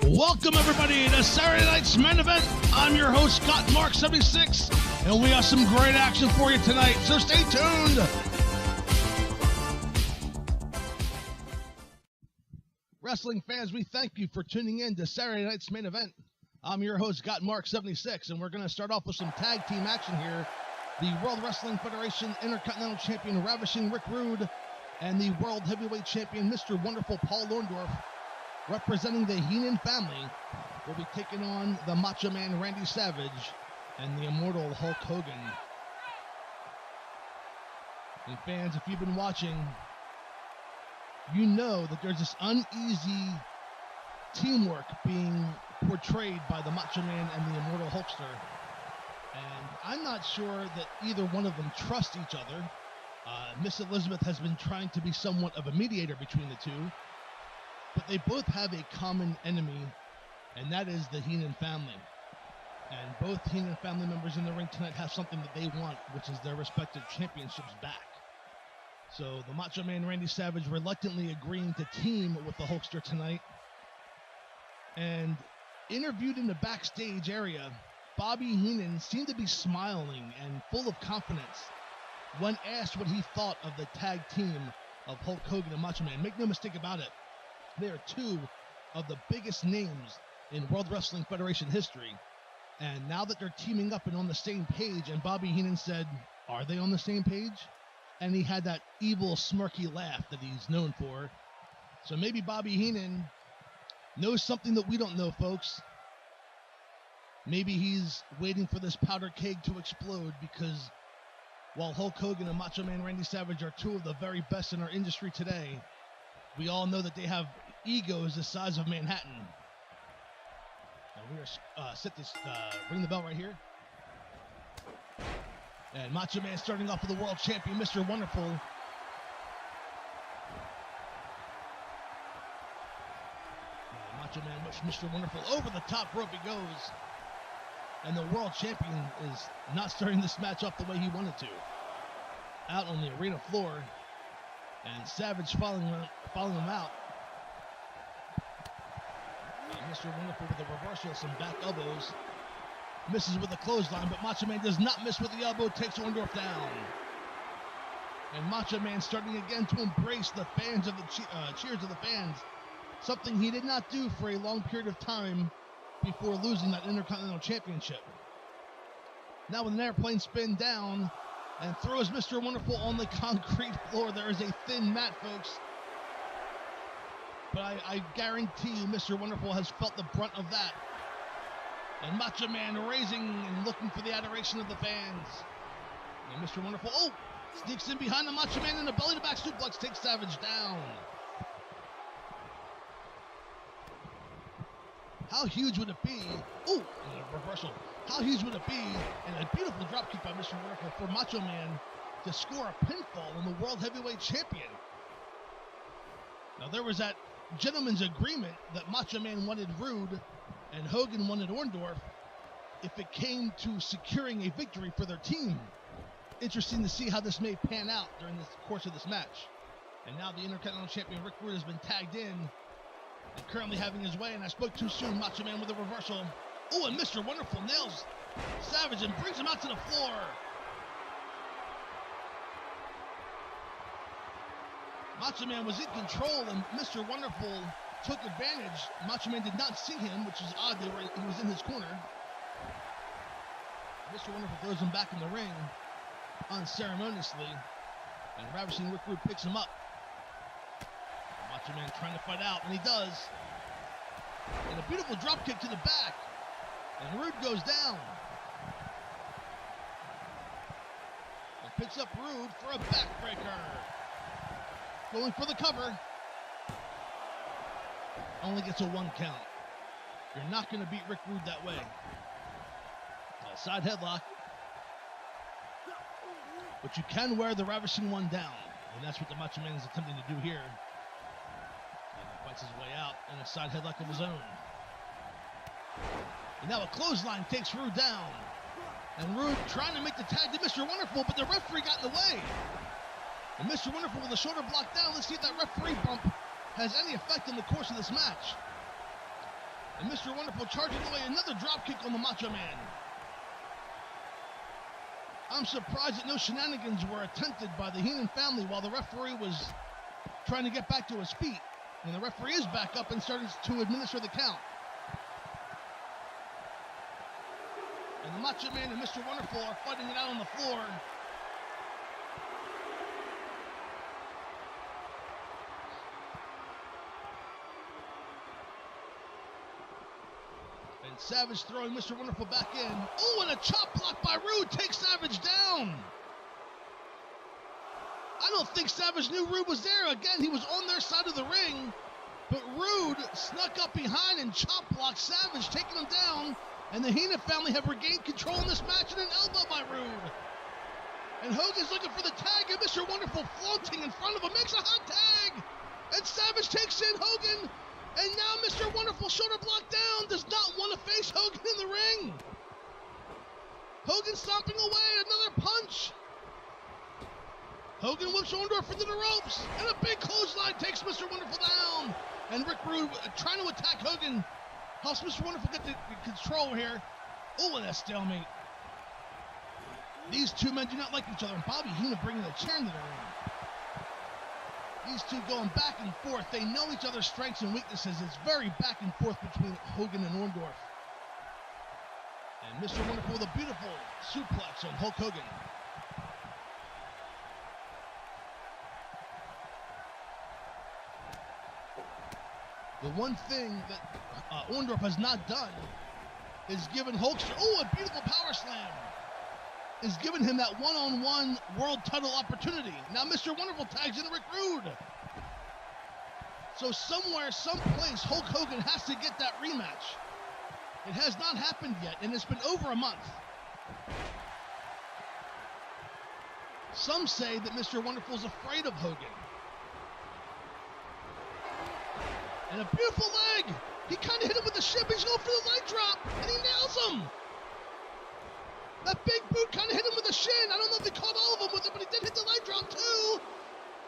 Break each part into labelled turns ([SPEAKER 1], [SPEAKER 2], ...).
[SPEAKER 1] Welcome everybody to Saturday night's main event. I'm your host, Gotmark76, and we have some great action for you tonight, so stay tuned. Wrestling fans, we thank you for tuning in to Saturday night's main event. I'm your host, Gotmark76, and we're going to start off with some tag team action here. The World Wrestling Federation Intercontinental Champion Ravishing Rick Rude and the World Heavyweight Champion Mr. Wonderful Paul Orndorff, representing the Heenan family, will be taking on the Macho Man Randy Savage and the Immortal Hulk Hogan. And fans, if you've been watching, you know that there's this uneasy teamwork being portrayed by the Macho Man and the Immortal Hulkster. And I'm not sure that either one of them trust each other. Miss Elizabeth has been trying to be somewhat of a mediator between the two, but they both have a common enemy, and that is the Heenan family. And both Heenan family members in the ring tonight have something that they want, which is their respective championships back. So the Macho Man Randy Savage reluctantly agreeing to team with the Hulkster tonight. And interviewed in the backstage area, Bobby Heenan seemed to be smiling and full of confidence when asked what he thought of the tag team of Hulk Hogan and Macho Man. Make no mistake about it, they are two of the biggest names in World Wrestling Federation history. And now that they're teaming up and on the same page, and Bobby Heenan said, are they on the same page? And he had that evil, smirky laugh that he's known for. So maybe Bobby Heenan knows something that we don't know, folks. Maybe he's waiting for this powder keg to explode, because while Hulk Hogan and Macho Man Randy Savage are two of the very best in our industry today, we all know that they have egos the size of Manhattan. Now we are set to ring the bell right here. And Macho Man starting off with the world champion, Mr. Wonderful. And Macho Man, Mr. Wonderful, over the top rope he goes. And the world champion is not starting this match off the way he wanted to. Out on the arena floor, and Savage following him out. Mr. Wonderful with a reversal, some back elbows. Misses with a clothesline, but Macho Man does not miss with the elbow, takes Orndorff down. And Macho Man starting again to embrace the fans of the cheers of the fans. Something he did not do for a long period of time before losing that Intercontinental Championship. Now with an airplane spin down and throws Mr. Wonderful on the concrete floor. There is a thin mat, folks. But I guarantee you Mr. Wonderful has felt the brunt of that. And Macho Man raising and looking for the adoration of the fans. And Mr. Wonderful, sneaks in behind the Macho Man in a belly-to-back suplex, takes Savage down. How huge would it be? And a reversal. How huge would it be, and a beautiful dropkick by Mr. Wonderful, for Macho Man to score a pinfall on the World Heavyweight Champion? Now there was that gentleman's agreement that Macho Man wanted Rude and Hogan wanted Orndorff if it came to securing a victory for their team. Interesting to see how this may pan out during the course of this match. And now the Intercontinental Champion Rick Rude has been tagged in and currently having his way, and I spoke too soon. Macho Man with a reversal. And Mr. Wonderful nails Savage and brings him out to the floor. Macho Man was in control, and Mr. Wonderful took advantage. Macho Man did not see him, which is odd. He was in his corner. Mr. Wonderful throws him back in the ring unceremoniously, and Ravishing Rick Rude picks him up. Macho Man trying to fight out, and he does. And a beautiful drop kick to the back, and Rude goes down. And picks up Rude for a backbreaker. Going for the cover. Only gets a 1 count. You're not going to beat Rick Rude that way. Side headlock. But you can wear the Ravishing one down. And that's what the Macho Man is attempting to do here. And he fights his way out in a side headlock of his own. And now a clothesline takes Rude down. And Rude trying to make the tag to Mr. Wonderful, but the referee got in the way. And Mr. Wonderful with a shoulder block down. Let's see if that referee bump has any effect in the course of this match. And Mr. Wonderful charging away, another drop kick on the Macho Man. I'm surprised that no shenanigans were attempted by the Heenan family while the referee was trying to get back to his feet. And the referee is back up and starting to administer the count. And the Macho Man and Mr. Wonderful are fighting it out on the floor. And Savage throwing Mr. Wonderful back in. Oh, and a chop block by Rude takes Savage down. I don't think Savage knew Rude was there. Again, he was on their side of the ring, but Rude snuck up behind and chop blocked Savage, taking him down. And the Heenan family have regained control in this match, and an elbow by Rude. And Hogan's looking for the tag, and Mr. Wonderful floating in front of him makes a hot tag. And Savage takes in Hogan. And now Mr. Wonderful, shoulder block down, does not want to face Hogan in the ring. Hogan stomping away, another punch. Hogan whips Orndorff into the ropes, and a big clothesline takes Mr. Wonderful down. And Rick Rude trying to attack Hogan, helps Mr. Wonderful get the control here. Oh, and a stalemate. These two men do not like each other, and Bobby Heenan bringing a chair into the ring. These two going back and forth. They know each other's strengths and weaknesses. It's very back and forth between Hogan and Orndorff. And Mr. Wonderful with a beautiful suplex on Hulk Hogan. The one thing that Orndorff has not done is given Hulkster, oh, a beautiful power slam, is giving him that one-on-one world title opportunity. Now Mr. Wonderful tags in Rick Rude. So somewhere, someplace, Hulk Hogan has to get that rematch. It has not happened yet, and it's been over a month. Some say that Mr. Wonderful is afraid of Hogan. And a beautiful leg. He kind of hit him with the shin, but he's going for the leg drop, and he nails him. That big boot kind of hit him with the shin. I don't know if he caught all of them with it, but he did hit the leg drop too.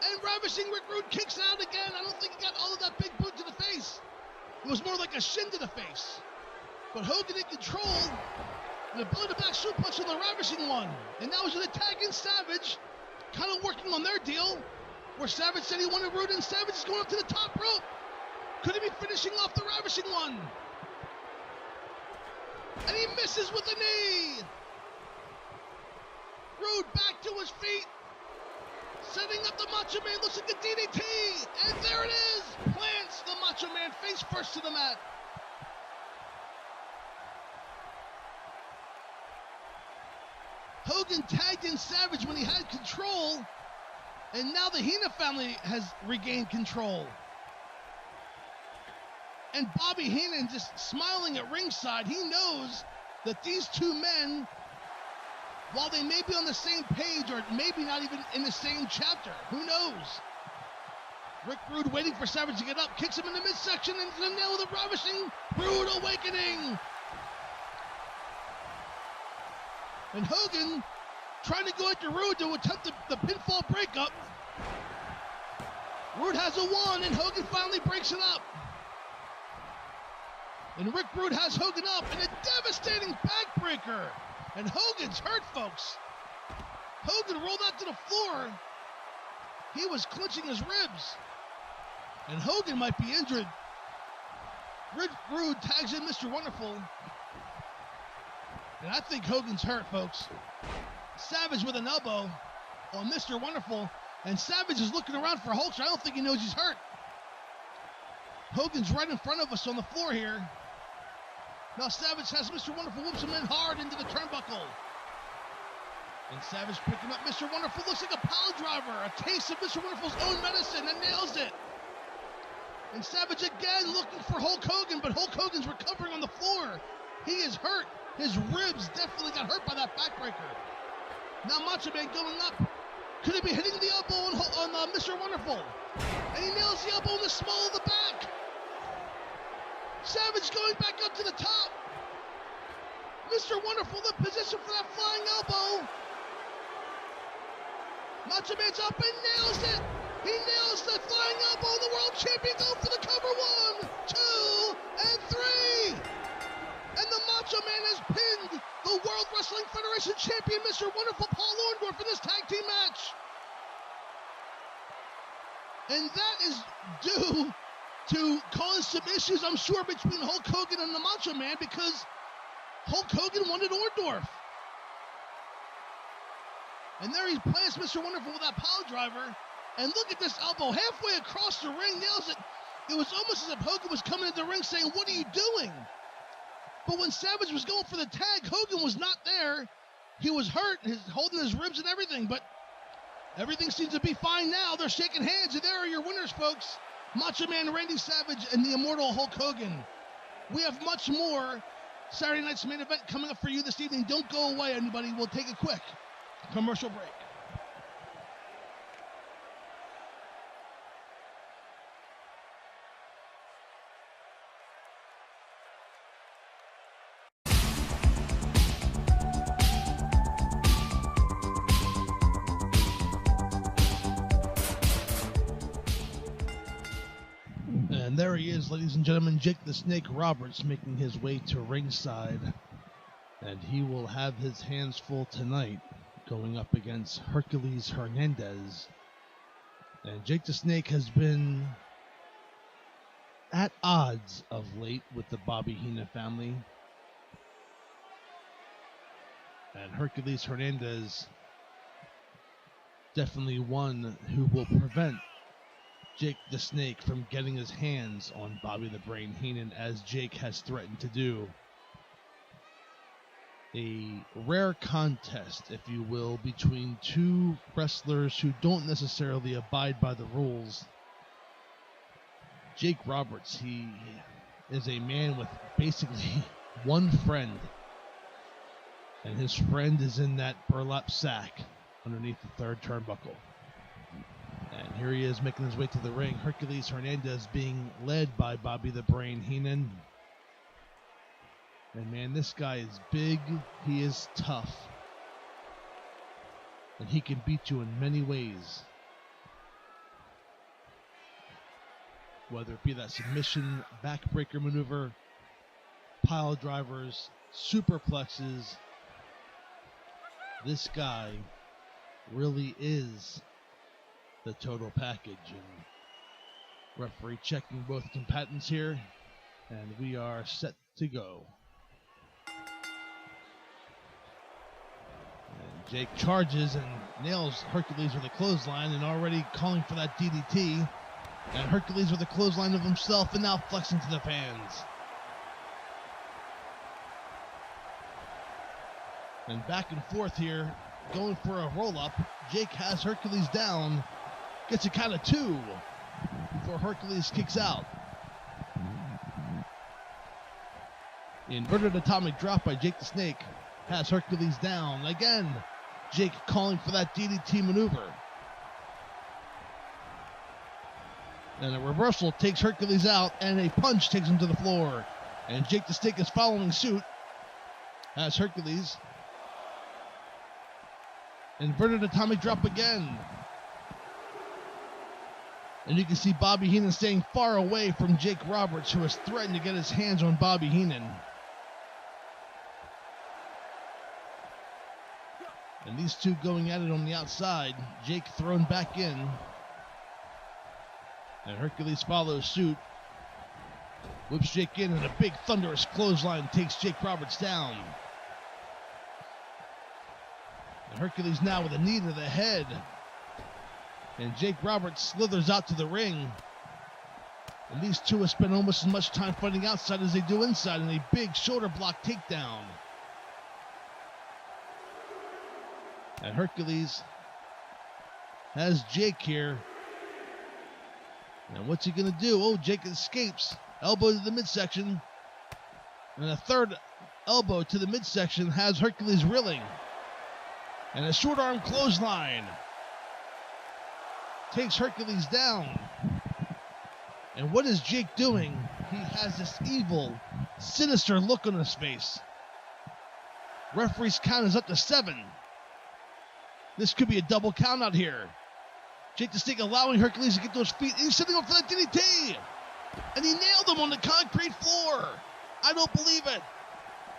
[SPEAKER 1] And Ravishing Rick Rude kicks out again. I don't think he got all of that big boot to the face. It was more like a shin to the face. But Hogan in control. And a belly-to-back suplex on the Ravishing one. And now he's going to tag in Savage. Kind of working on their deal. Where Savage said he wanted Rude, and Savage is going up to the top rope. Could he be finishing off the Ravishing one? And he misses with the knee. Rude back to his feet. Setting up the Macho Man, looks like a DDT. And there it is. Plants the Macho Man face first to the mat. Hogan tagged in Savage when he had control. And now the Heenan family has regained control. And Bobby Heenan just smiling at ringside. He knows that these two men, while they may be on the same page or maybe not even in the same chapter, who knows? Rick Rude waiting for Savage to get up, kicks him in the midsection, and the nail of the Ravishing Rude awakening. And Hogan trying to go after Rude to attempt the pinfall breakup. Rude has a one, and Hogan finally breaks it up. And Rick Rude has Hogan up, and a devastating backbreaker. And Hogan's hurt, folks. Hogan rolled out to the floor. He was clenching his ribs. And Hogan might be injured. Rick Rude tags in Mr. Wonderful. And I think Hogan's hurt, folks. Savage with an elbow on Mr. Wonderful. And Savage is looking around for Hulkster. I don't think he knows he's hurt. Hogan's right in front of us on the floor here. Now Savage has Mr. Wonderful, whoops him in hard into the turnbuckle. And Savage picking up Mr. Wonderful, looks like a pile driver. A taste of Mr. Wonderful's own medicine, and nails it. And Savage again looking for Hulk Hogan, but Hulk Hogan's recovering on the floor. He is hurt. His ribs definitely got hurt by that backbreaker. Now Macho Man going up. Could he be hitting the elbow on Mr. Wonderful? And he nails the elbow in the small of the back. Savage going back up to the top. Mr. Wonderful in position for that flying elbow. Macho Man's up and nails it. He nails the flying elbow, and the world champion go for the cover. 1, 2, and 3. is due to cause some issues, I'm sure, between Hulk Hogan and the Macho Man, because Hulk Hogan wanted Orndorff. And there he plays Mr. Wonderful with that pile driver. And look at this elbow halfway across the ring, nails it. It was almost as if Hogan was coming into the ring saying, "What are you doing?" But when Savage was going for the tag, Hogan was not there. He was hurt, holding his ribs and everything, but everything seems to be fine now. They're shaking hands, and there are your winners, folks. Macho Man Randy Savage and the immortal Hulk Hogan. We have much more Saturday night's main event coming up for you this evening. Don't go away, anybody. We'll take a quick commercial break. And there he is, ladies and gentlemen, Jake the Snake Roberts making his way to ringside. And he will have his hands full tonight going up against Hercules Hernandez. And Jake the Snake has been at odds of late with the Bobby Heenan family. And Hercules Hernandez definitely one who will prevent Jake the Snake from getting his hands on Bobby the Brain Heenan, as Jake has threatened to do. A rare contest, if you will, between two wrestlers who don't necessarily abide by the rules. Jake Roberts, he is a man with basically one friend, and his friend is in that burlap sack underneath the third turnbuckle. And here he is making his way to the ring. Hercules Hernandez being led by Bobby the Brain Heenan. And man, this guy is big. He is tough. And he can beat you in many ways. Whether it be that submission, backbreaker maneuver, pile drivers, superplexes. This guy really is the total package. And referee checking both combatants here, and we are set to go. And Jake charges and nails Hercules with a clothesline, and already calling for that DDT. And Hercules with a clothesline of himself, and now flexing to the fans. And back and forth here, going for a roll-up. Jake has Hercules down. Gets a count of two before Hercules kicks out. The inverted atomic drop by Jake the Snake has Hercules down. Again, Jake calling for that DDT maneuver. And a reversal takes Hercules out, and a punch takes him to the floor. And Jake the Snake is following suit. Has Hercules. Inverted atomic drop again. And you can see Bobby Heenan staying far away from Jake Roberts, who has threatened to get his hands on Bobby Heenan. And these two going at it on the outside. Jake thrown back in. And Hercules follows suit. Whips Jake in, and a big thunderous clothesline takes Jake Roberts down. And Hercules now with a knee to the head. And Jake Roberts slithers out to the ring. And these two have spent almost as much time fighting outside as they do inside, in a big shoulder block takedown. And Hercules has Jake here. And what's he going to do? Oh, Jake escapes. Elbow to the midsection. And a third elbow to the midsection has Hercules reeling. And a short arm clothesline takes Hercules down. And what is Jake doing? He has this evil, sinister look on his face. Referee's count is up to 7. This could be a double count out here. Jake the Snake allowing Hercules to get to his feet. And he's setting up for that DDT. And he nailed him on the concrete floor. I don't believe it.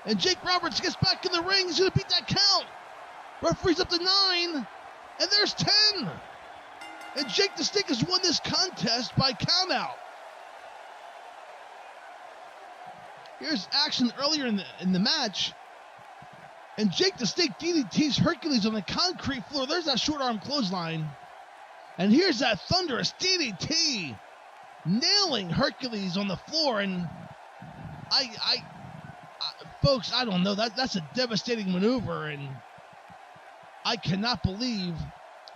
[SPEAKER 1] And Jake Roberts gets back in the ring. He's going to beat that count. Referee's up to 9. And there's 10. And Jake the Snake has won this contest by countout. Here's action earlier in the match. And Jake the Snake DDTs Hercules on the concrete floor. There's that short arm clothesline. And here's that thunderous DDT, nailing Hercules on the floor. And folks, I don't know. That's a devastating maneuver. And I cannot believe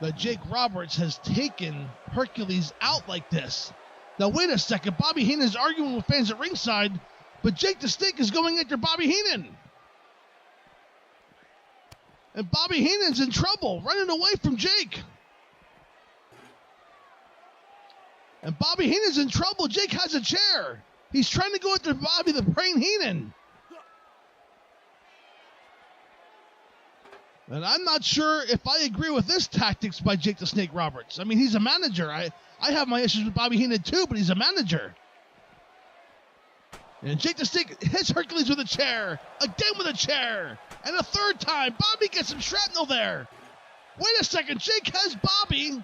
[SPEAKER 1] that Jake Roberts has taken Hercules out like this. Now, wait a second. Bobby Heenan's arguing with fans at ringside, but Jake the Snake is going after Bobby Heenan. And Bobby Heenan's in trouble, running away from Jake. And Bobby Heenan's in trouble. Jake has a chair. He's trying to go after Bobby the Brain Heenan. And I'm not sure if I agree with this tactics by Jake the Snake Roberts. I mean, he's a manager. I have my issues with Bobby Heenan too, but he's a manager. And Jake the Snake hits Hercules with a chair. Again with a chair. And a third time. Bobby gets some shrapnel there. Wait a second. Jake has Bobby. And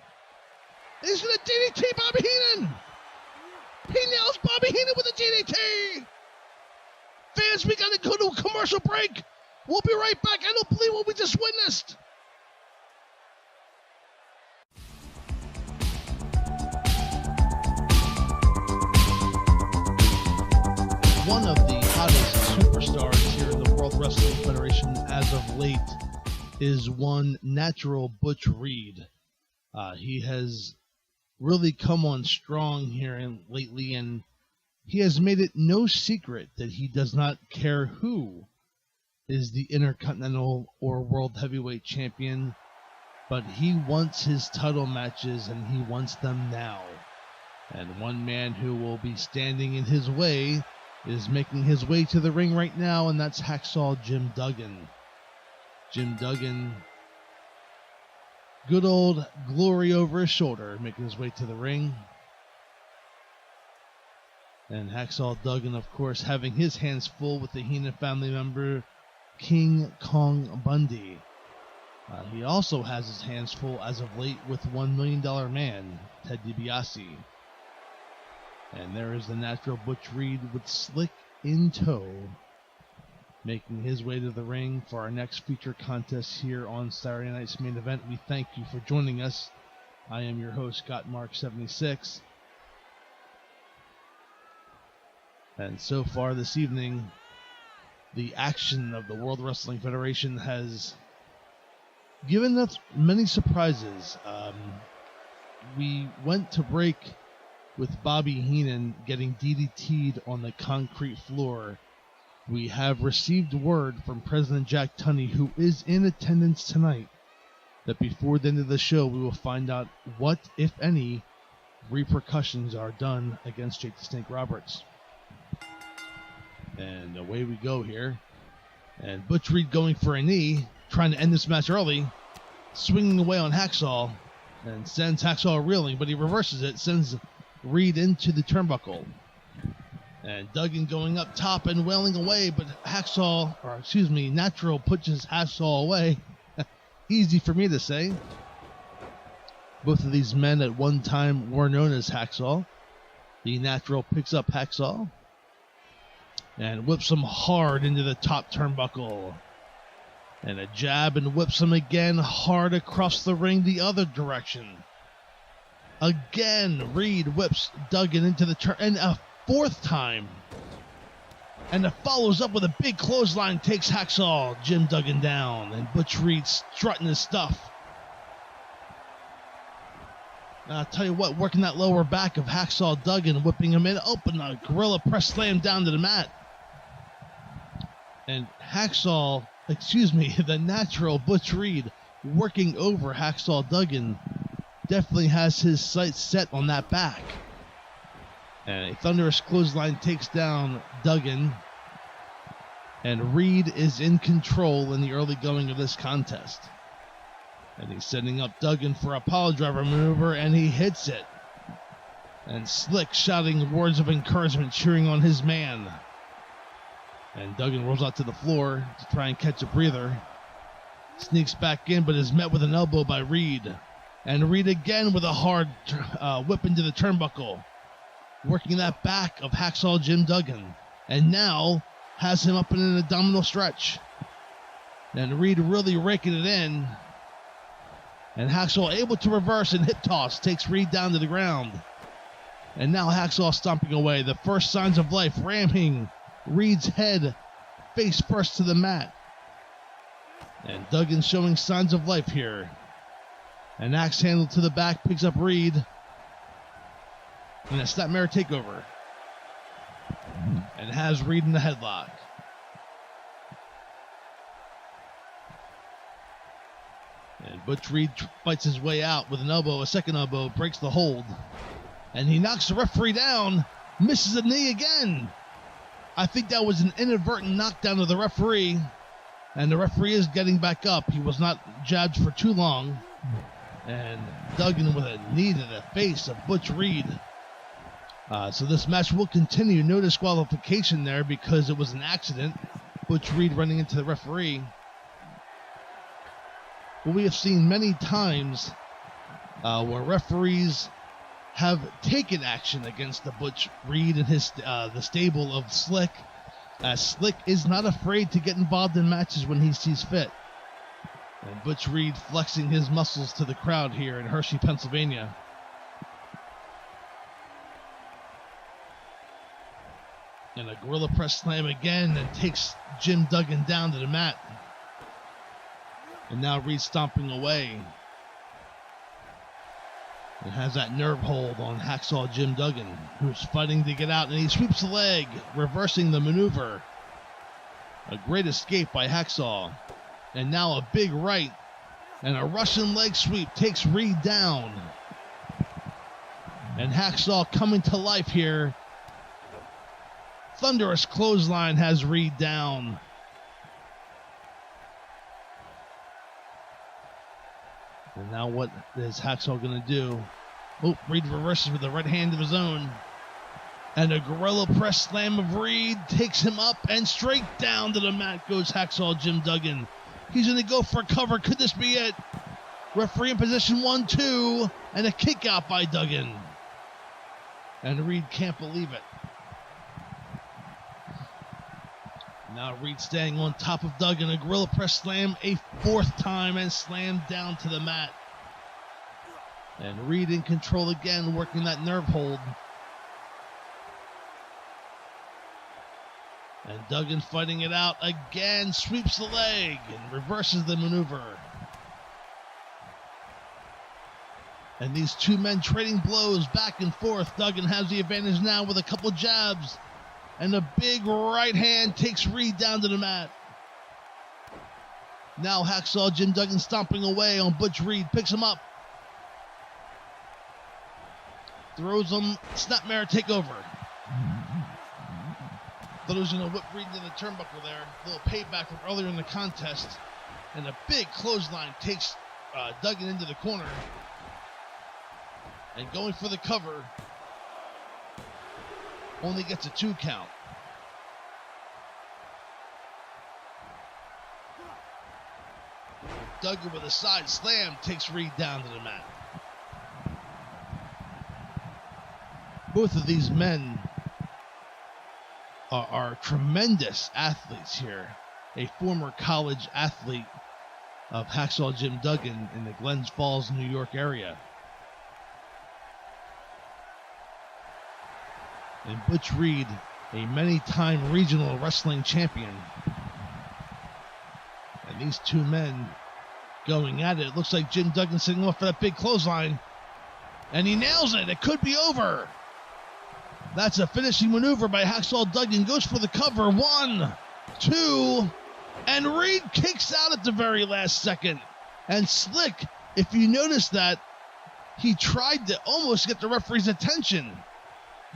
[SPEAKER 1] he's going to DDT Bobby Heenan. He nails Bobby Heenan with a DDT. Fans, we got to go to a commercial break. We'll be right back. I don't believe what we just witnessed. One of the hottest superstars here in the World Wrestling Federation as of late is one Natural Butch Reed. He has really come on strong here lately, and he has made it no secret that he does not care who is the Intercontinental or World Heavyweight Champion, but he wants his title matches, and he wants them now. And one man who will be standing in his way is making his way to the ring right now, and that's Hacksaw Jim Duggan. Jim Duggan, good old glory over his shoulder, making his way to the ring. And Hacksaw Duggan, of course, having his hands full with the Heenan family member, King Kong Bundy. He also has his hands full as of late with $1 Million Man, Ted DiBiase. And there is the Natural Butch Reed with Slick in tow, making his way to the ring for our next feature contest here on Saturday night's main event. We thank you for joining us. I am your host, Gotmark76. And so far this evening, the action of the World Wrestling Federation has given us many surprises. We went to break with Bobby Heenan getting DDT'd on the concrete floor. We have received word from President Jack Tunney, who is in attendance tonight, that before the end of the show we will find out what, if any, repercussions are done against Jake the Snake Roberts. And away we go here. And Butch Reed going for a knee, trying to end this match early, swinging away on Hacksaw, and sends Hacksaw reeling, but he reverses it, sends Reed into the turnbuckle. And Duggan going up top and wailing away, but Natural pushes Hacksaw away. Easy for me to say. Both of these men at one time were known as Hacksaw. The Natural picks up Hacksaw and whips him hard into the top turnbuckle. And a jab, and whips him again hard across the ring the other direction. Again, Reed whips Duggan into the turn, and a fourth time. And it follows up with a big clothesline, takes Hacksaw Jim Duggan down, and Butch Reed strutting his stuff. I'll tell you what, working that lower back of Hacksaw Duggan, whipping him in, open a gorilla press slam down to the mat. And the Natural Butch Reed working over Hacksaw Duggan definitely has his sights set on that back. And a thunderous clothesline takes down Duggan. And Reed is in control in the early going of this contest. And he's setting up Duggan for a pile driver maneuver, and he hits it. And Slick shouting words of encouragement, cheering on his man. And Duggan rolls out to the floor to try and catch a breather. Sneaks back in, but is met with an elbow by Reed. And Reed again with a hard whip into the turnbuckle, working that back of Hacksaw Jim Duggan. And now has him up in an abdominal stretch. And Reed really raking it in. And Hacksaw able to reverse and hip toss, takes Reed down to the ground. And now Hacksaw stomping away. The first signs of life, ramming Reed's head face first to the mat. And Duggan showing signs of life here. An axe handle to the back picks up Reed. And a snapmare takeover. And has Reed in the headlock. And Butch Reed fights his way out with an elbow, a second elbow, breaks the hold. And he knocks the referee down, misses a knee again. I think that was an inadvertent knockdown of the referee. And the referee is getting back up. He was not jabbed for too long. And Duggan with a knee to the face of Butch Reed. So this match will continue. No disqualification there because it was an accident. Butch Reed running into the referee. But we have seen many times where referees have taken action against the Butch Reed and his the stable of Slick. Slick is not afraid to get involved in matches when he sees fit. And Butch Reed flexing his muscles to the crowd here in Hershey, Pennsylvania. And a gorilla press slam again and takes Jim Duggan down to the mat. And now Reed stomping away. And has that nerve hold on Hacksaw Jim Duggan, who's fighting to get out, and he sweeps the leg, reversing the maneuver. A great escape by Hacksaw. And now a big right and a Russian leg sweep takes Reed down. And Hacksaw coming to life here. Thunderous clothesline has Reed down. And now what is Hacksaw going to do? Oh, Reed reverses with the right hand of his own. And a gorilla press slam of Reed takes him up and straight down to the mat goes Hacksaw Jim Duggan. He's going to go for a cover. Could this be it? Referee in position 1-2 and a kick out by Duggan. And Reed can't believe it. Now Reed staying on top of Duggan. A gorilla press slam a fourth time and slammed down to the mat. And Reed in control again, working that nerve hold. And Duggan fighting it out again, sweeps the leg and reverses the maneuver. And these two men trading blows back and forth. Duggan has the advantage now with a couple jabs. And a big right hand takes Reed down to the mat. Now Hacksaw Jim Duggan stomping away on Butch Reed. Picks him up. Throws him. Snapmare takeover. Thought he was going to whip Reed into the turnbuckle there. A little payback from earlier in the contest. And a big clothesline takes Duggan into the corner. And going for the cover. Only gets a 2 count. Duggan with a side slam takes Reed down to the mat. Both of these men are tremendous athletes here. A former college athlete of Hacksaw Jim Duggan in the Glens Falls, New York area. And Butch Reed, a many-time regional wrestling champion. And these two men going at it. It looks like Jim Duggan sitting off for that big clothesline. And he nails it. It could be over. That's a finishing maneuver by Hacksaw Duggan. Goes for the cover. 1, 2, and Reed kicks out at the very last second. And Slick, if you notice that, he tried to almost get the referee's attention.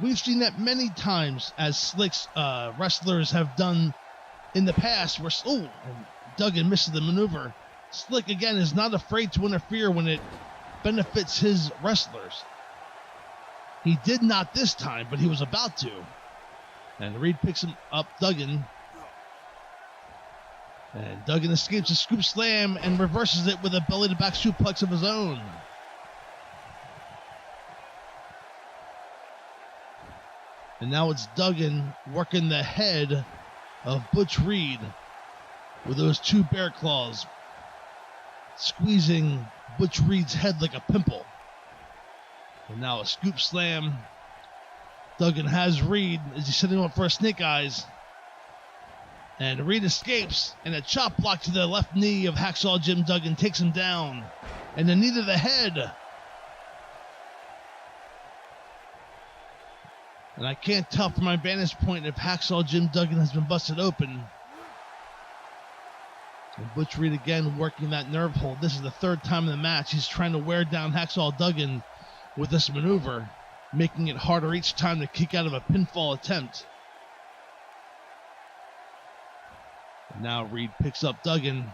[SPEAKER 1] We've seen that many times as Slick's wrestlers have done in the past. Where and Duggan misses the maneuver. Slick, again, is not afraid to interfere when it benefits his wrestlers. He did not this time, but he was about to. And Reed picks him up, Duggan. And Duggan escapes a scoop slam and reverses it with a belly-to-back suplex of his own. And now it's Duggan working the head of Butch Reed with those two bear claws, squeezing Butch Reed's head like a pimple. And now a scoop slam. Duggan has Reed as he's setting up for a snake eyes. And Reed escapes, and a chop block to the left knee of Hacksaw Jim Duggan takes him down. And the knee to the head. And I can't tell from my vantage point if Hacksaw Jim Duggan has been busted open. And Butch Reed again working that nerve hold. This is the third time in the match he's trying to wear down Hacksaw Duggan with this maneuver, making it harder each time to kick out of a pinfall attempt. And now Reed picks up Duggan.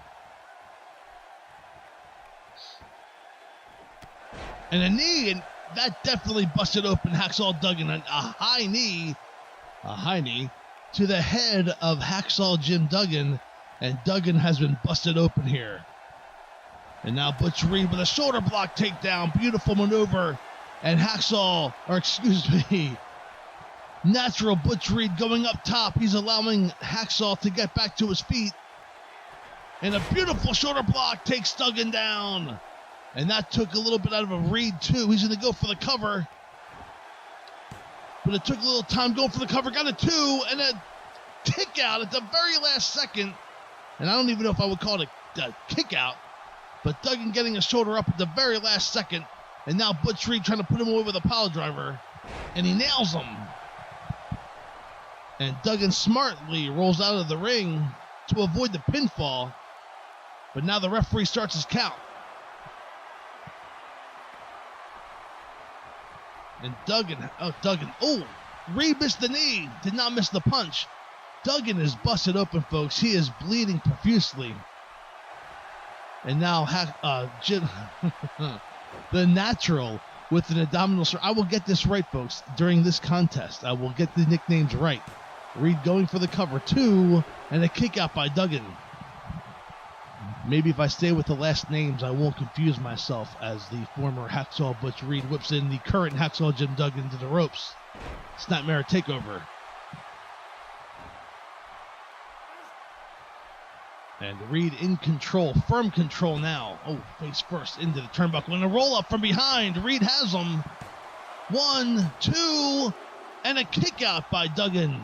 [SPEAKER 1] And a knee, and that definitely busted open Hacksaw Duggan. A high knee to the head of Hacksaw Jim Duggan, and Duggan has been busted open here. And now Butch Reed with a shoulder block takedown, beautiful maneuver, and natural Butch Reed going up top. He's allowing Hacksaw to get back to his feet, and a beautiful shoulder block takes Duggan down. And that took a little bit out of a Reed, too. He's going to go for the cover. But it took a little time going for the cover. Got a 2 and a kick out at the very last second. And I don't even know if I would call it a kick out. But Duggan getting a shoulder up at the very last second. And now Butch Reed trying to put him away with a pile driver. And he nails him. And Duggan smartly rolls out of the ring to avoid the pinfall. But now the referee starts his count. And Reed missed the knee, did not miss the punch. Duggan is busted open, folks. He is bleeding profusely. And now the natural with an abdominal. I will get this right, folks, during this contest. I will get the nicknames right. Reed going for the cover, 2, and a kick out by Duggan. Maybe if I stay with the last names, I won't confuse myself as the former Hacksaw Butch Reed whips in the current Hacksaw Jim Duggan to the ropes. Snapmare takeover. And Reed in control, firm control now. Oh, face first into the turnbuckle and a roll up from behind. Reed has him. 1, 2, and a kick out by Duggan.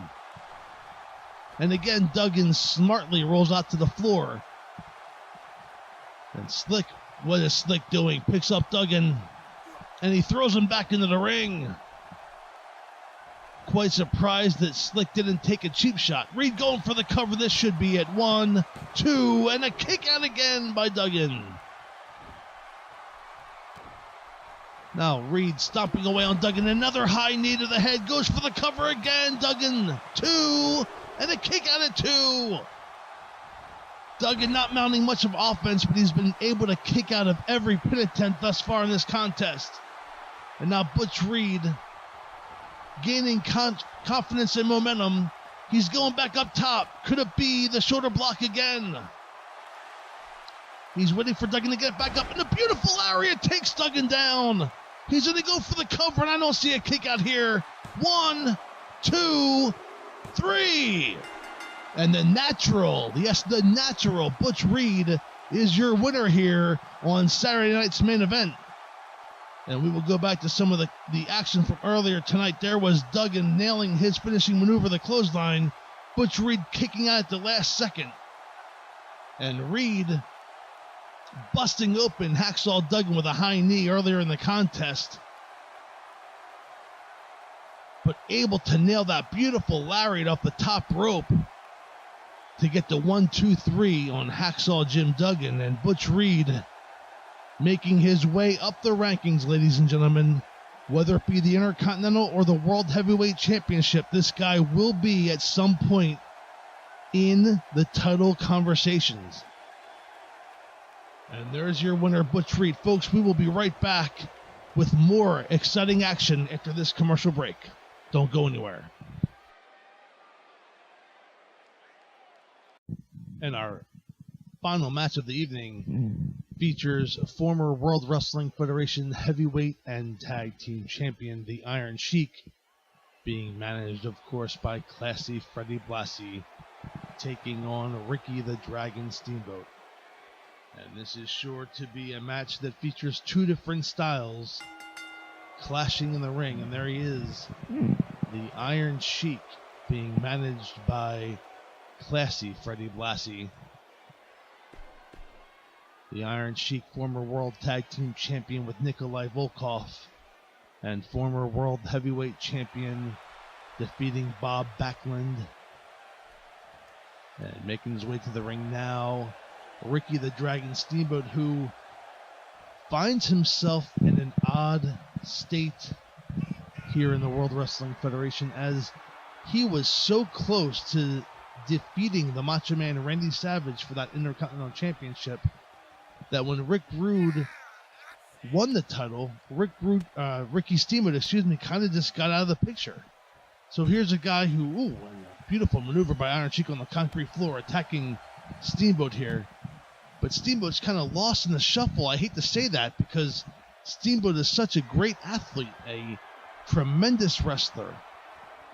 [SPEAKER 1] And again, Duggan smartly rolls out to the floor. And Slick, what is Slick doing? Picks up Duggan, and he throws him back into the ring. Quite surprised that Slick didn't take a cheap shot. Reed going for the cover. This should be it. 1, 2, and a kick out again by Duggan. Now Reed stomping away on Duggan. Another high knee to the head. Goes for the cover again. Duggan, 2, and a kick out at 2. Duggan not mounting much of offense, but he's been able to kick out of every pin attempt thus far in this contest. And now Butch Reed gaining confidence and momentum. He's going back up top. Could it be the shoulder block again? He's waiting for Duggan to get back up, and a beautiful lariat takes Duggan down. He's going to go for the cover, and I don't see a kick out here. 1, 2, 3. And the natural Butch Reed is your winner here on Saturday night's main event. And we will go back to some of the action from earlier tonight. There was Duggan nailing his finishing maneuver, the clothesline. Butch Reed kicking out at the last second. And Reed busting open Hacksaw Duggan with a high knee earlier in the contest. But able to nail that beautiful lariat off the top rope to get the 1, 2, 3 on Hacksaw Jim Duggan. And Butch Reed making his way up the rankings, ladies and gentlemen. Whether it be the Intercontinental or the World Heavyweight Championship, this guy will be at some point in the title conversations. And there's your winner, Butch Reed. Folks, we will be right back with more exciting action after this commercial break. Don't go anywhere. And our final match of the evening features former World Wrestling Federation heavyweight and tag team champion, the Iron Sheik, being managed, of course, by classy Freddie Blassie, taking on Ricky the Dragon Steamboat. And this is sure to be a match that features two different styles clashing in the ring. And there he is, the Iron Sheik, being managed by classy Freddie Blassie. The Iron Sheik, former World Tag Team Champion with Nikolai Volkov, and former World Heavyweight Champion, defeating Bob Backlund. And making his way to the ring now, Ricky the Dragon Steamboat, who finds himself in an odd state here in the World Wrestling Federation, as he was so close to defeating the Macho Man Randy Savage for that Intercontinental Championship that when Rick Rude won the title, Ricky Steamboat, kind of just got out of the picture. So here's a guy who, a beautiful maneuver by Iron Sheik on the concrete floor, attacking Steamboat here. But Steamboat's kind of lost in the shuffle. I hate to say that because Steamboat is such a great athlete, a tremendous wrestler,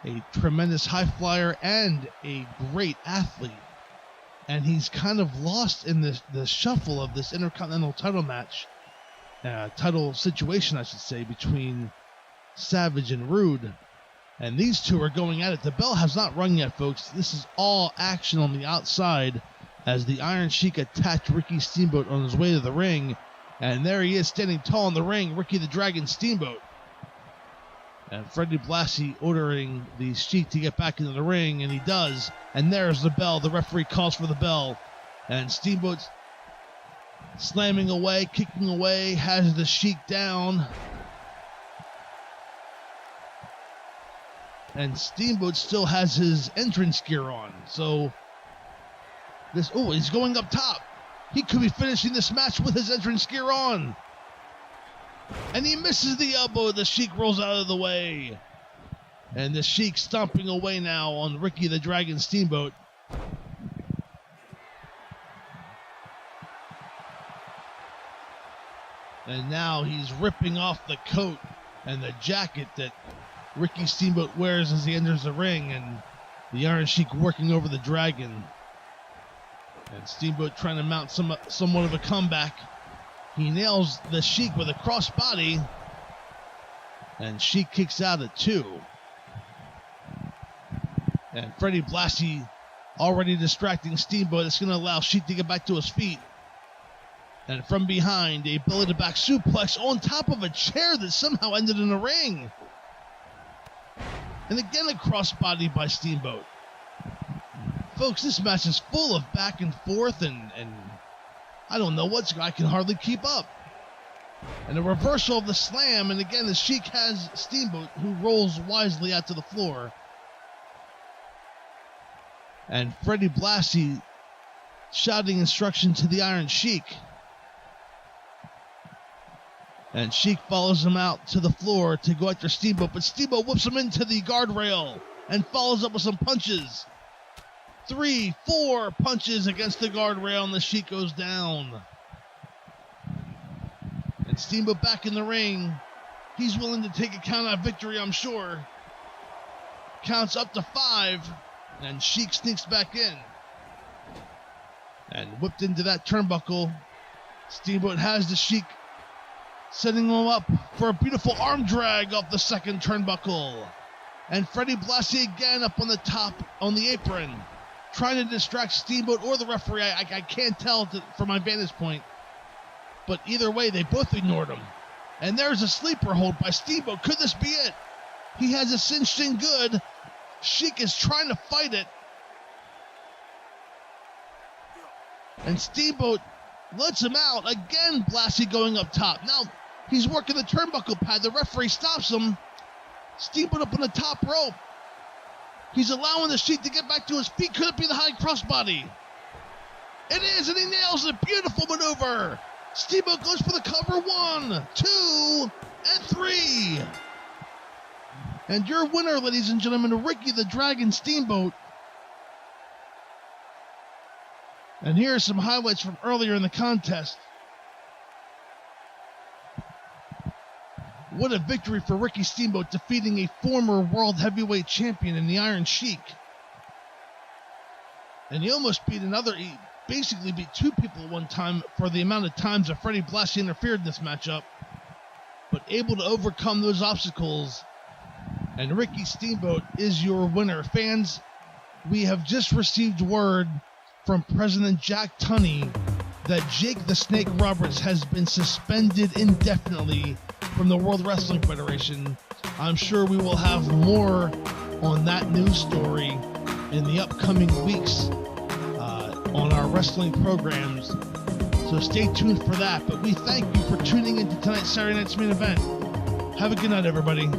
[SPEAKER 1] a tremendous high flyer, and a great athlete. And he's kind of lost in the shuffle of this Intercontinental title match, title situation, I should say, between Savage and Rude. And these two are going at it. The bell has not rung yet, folks. This is all action on the outside as the Iron Sheik attacked Ricky Steamboat on his way to the ring. And there he is, standing tall in the ring, Ricky the Dragon Steamboat. And Freddie Blassie ordering the Sheik to get back into the ring, and he does. And there's the bell. The referee calls for the bell. And Steamboat's slamming away, kicking away, has the Sheik down. And Steamboat still has his entrance gear on. So, he's going up top. He could be finishing this match with his entrance gear on. And he misses the elbow. The Sheik rolls out of the way. And the Sheik stomping away now on Ricky the Dragon Steamboat. And now he's ripping off the coat and the jacket that Ricky Steamboat wears as he enters the ring, and the Iron Sheik working over the Dragon. And Steamboat trying to mount somewhat of a comeback. He nails the Sheik with a crossbody, and Sheik kicks out at 2. And Freddie Blassie already distracting Steamboat. It's going to allow Sheik to get back to his feet. And from behind, a belly to back suplex on top of a chair that somehow ended in a ring. And again, a crossbody by Steamboat. Folks, this match is full of back and forth, and I don't know I can hardly keep up. And a reversal of the slam, and again, the Sheik has Steamboat, who rolls wisely out to the floor. And Freddie Blassie shouting instruction to the Iron Sheik. And Sheik follows him out to the floor to go after Steamboat, but Steamboat whips him into the guardrail and follows up with some punches. 3, 4 punches against the guardrail, and the Sheik goes down. And Steamboat back in the ring. He's willing to take a count-out victory, I'm sure. Counts up to 5, and Sheik sneaks back in. And whipped into that turnbuckle. Steamboat has the Sheik, setting him up for a beautiful arm drag off the second turnbuckle. And Freddie Blassie again up on the top, on the apron, trying to distract Steamboat or the referee. I can't tell from my vantage point. But either way, they both ignored him. And there's a sleeper hold by Steamboat. Could this be it? He has a cinched in good. Sheik is trying to fight it. And Steamboat lets him out. Again, Blassie going up top. Now, he's working the turnbuckle pad. The referee stops him. Steamboat up on the top rope. He's allowing the Sheik to get back to his feet. Could it be the high crossbody? It is, and he nails it. Beautiful maneuver. Steamboat goes for the cover. 1, 2, and 3. And your winner, ladies and gentlemen, Ricky the Dragon Steamboat. And here are some highlights from earlier in the contest. What a victory for Ricky Steamboat, defeating a former world heavyweight champion in the Iron Sheik. And he almost beat he basically beat two people at one time for the amount of times that Freddie Blassie interfered in this matchup. But able to overcome those obstacles. And Ricky Steamboat is your winner. Fans, we have just received word from President Jack Tunney that Jake the Snake Roberts has been suspended indefinitely from the World Wrestling Federation. I'm sure we will have more on that news story in the upcoming weeks on our wrestling programs. So stay tuned for that. But we thank you for tuning into tonight's Saturday Night's Main Event. Have a good night, everybody.